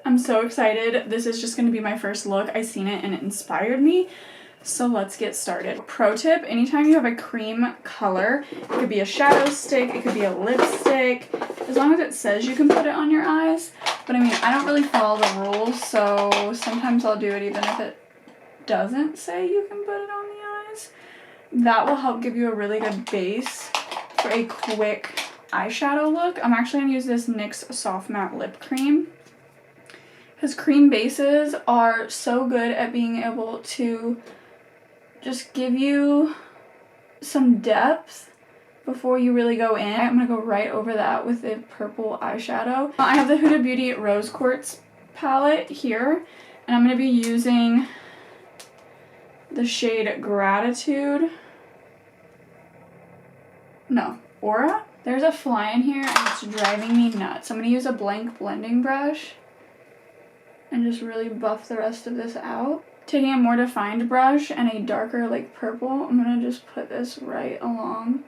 I'm so excited. This is just going to be my first look. I seen it and it inspired me. So let's get started. Pro tip, anytime you have a cream color, it could be a shadow stick, it could be a lipstick, as long as it says you can put it on your eyes. But I mean, I don't really follow the rules, so sometimes I'll do it even if it doesn't say you can put it on the eyes. That will help give you a really good base for a quick eyeshadow look. I'm actually going to use this NYX Soft Matte Lip Cream, because cream bases are so good at being able to just give you some depth before you really go in. I'm going to go right over that with a purple eyeshadow. I have the Huda Beauty Rose Quartz palette here, and I'm going to be using the shade Gratitude. No, Aura. There's a fly in here and it's driving me nuts. I'm going to use a blank blending brush and just really buff the rest of this out. Taking a more defined brush and a darker like purple, I'm going to just put this right along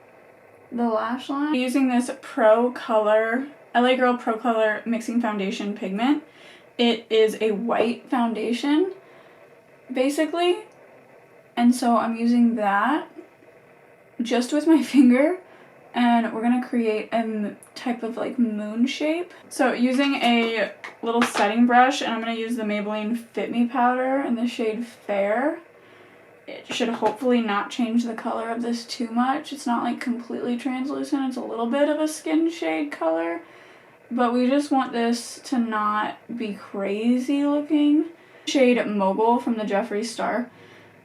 the lash line. Using this Pro Color, LA Girl Pro Color Mixing Foundation Pigment. It is a white foundation, basically. And so I'm using that just with my finger. And we're going to create a type of like moon shape. So using a little setting brush, and I'm going to use the Maybelline Fit Me powder in the shade Fair. It should hopefully not change the color of this too much. It's not like completely translucent. It's a little bit of a skin shade color. But we just want this to not be crazy looking. Shade Mogul from the Jeffree Star.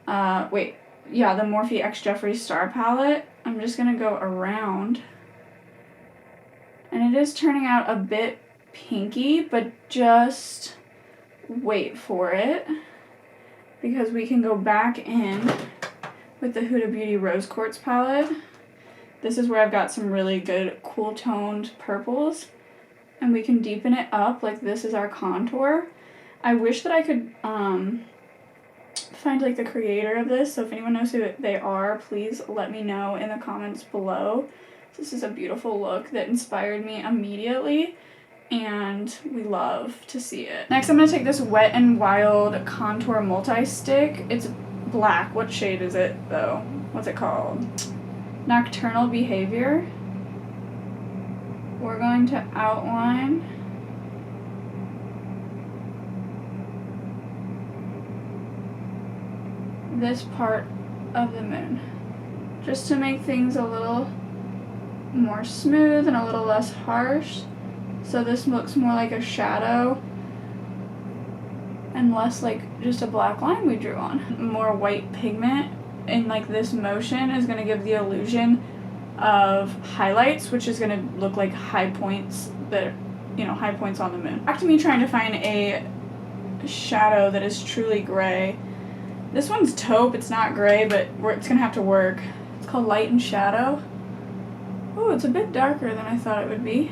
The Morphe X Jeffree Star palette. I'm just going to go around. And it is turning out a bit pinky, but just wait for it, because we can go back in with the Huda Beauty Rose Quartz palette. This is where I've got some really good cool toned purples, and we can deepen it up like this is our contour. I wish that I could find like the creator of this, so if anyone knows who they are, please let me know in the comments below. This is a beautiful look that inspired me immediately, and we love to see it. Next, I'm going to take this Wet n Wild Contour Multi-Stick. It's black. What shade is it, though? What's it called? Nocturnal Behavior. We're going to outline this part of the moon, just to make things a little more smooth and a little less harsh, so this looks more like a shadow and less like just a black line we drew on. More white pigment in like this motion is going to give the illusion of highlights, which is going to look like high points that, you know, high points on the moon. Back to me trying to find a shadow that is truly gray. This one's taupe, it's not gray, but it's gonna have to work. It's called Light and Shadow. Oh, it's a bit darker than I thought it would be.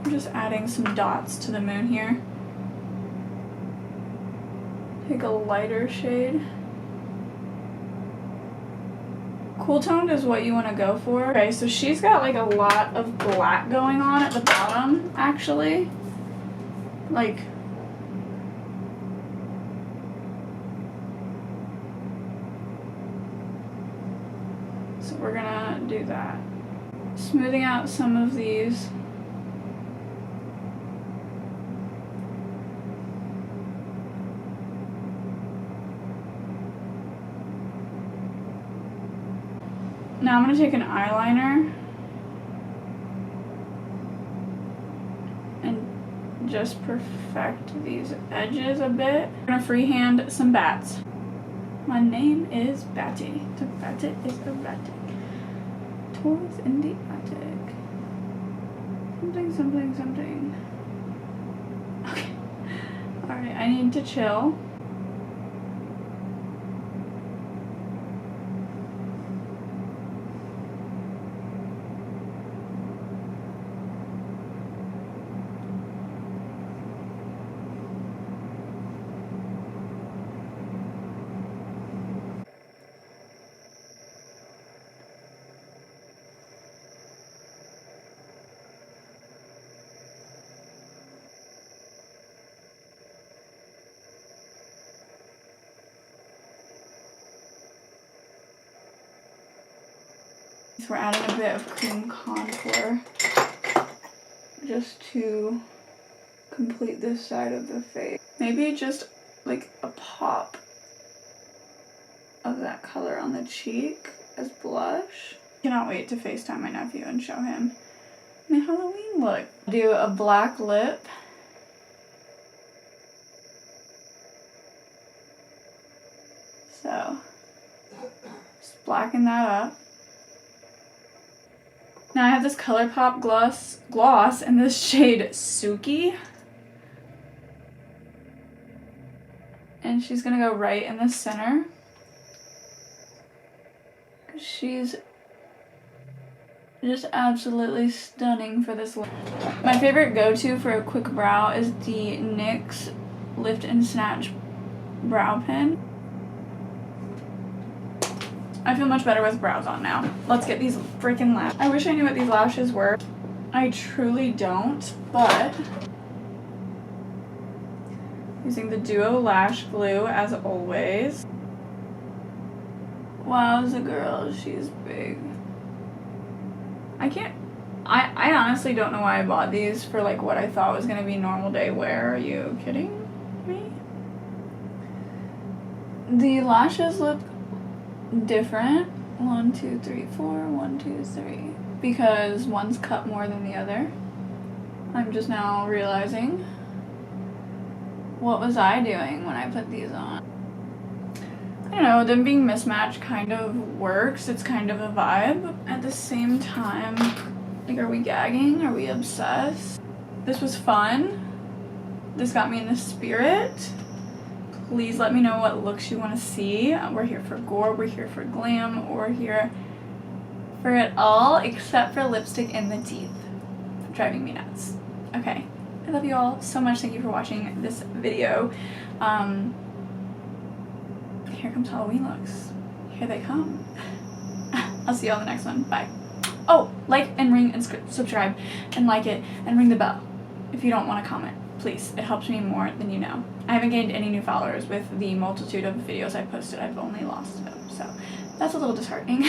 I'm just adding some dots to the moon here. Take a lighter shade. Cool toned is what you want to go for. Okay, so she's got like a lot of black going on at the bottom, actually. Like, so we're gonna do that. Smoothing out some of these. Now I'm gonna take an eyeliner and just perfect these edges a bit. I'm gonna freehand some bats. My name is Batty. The Batty is a Batty. Toys in the attic. Something, something, something. Okay. Alright, I need to chill. So we're adding a bit of cream contour just to complete this side of the face. Maybe just like a pop of that color on the cheek as blush. Cannot wait to FaceTime my nephew and show him my Halloween look. Do a black lip. So, just blacken that up. Now I have this ColourPop gloss in this shade Suki. And she's gonna go right in the center. She's just absolutely stunning for this look. My favorite go-to for a quick brow is the NYX Lift and Snatch brow pen. I feel much better with brows on now. Let's get these freaking lashes. I wish I knew what these lashes were. I truly don't, but using the Duo Lash Glue as always. Wowza girl, she's big. I honestly don't know why I bought these for like what I thought was gonna be normal day wear. Are you kidding me? The lashes look different. 1, 2, 3, 4, 1, 2, 3. Because one's cut more than the other. I'm just now realizing. What was I doing when I put these on? I don't know, them being mismatched kind of works. It's kind of a vibe. At the same time, like, are we gagging? Are we obsessed? This was fun. This got me in the spirit. Please let me know what looks you want to see. We're here for gore, we're here for glam, we're here for it all except for lipstick in the teeth. Driving me nuts. Okay. I love you all so much. Thank you for watching this video. Here comes Halloween looks. Here they come. I'll see you on the next one. Bye. Oh, like and ring and subscribe and like it and ring the bell if you don't want to comment. Please, it helps me more than you know. I haven't gained any new followers with the multitude of videos I posted. I've only lost them, so that's a little disheartening.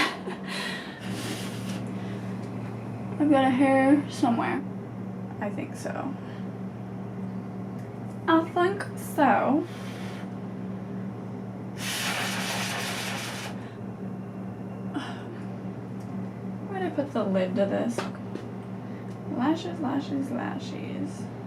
I've got a hair somewhere. I think so. I think so. Where did I put the lid to this? Lashes, lashes, lashes.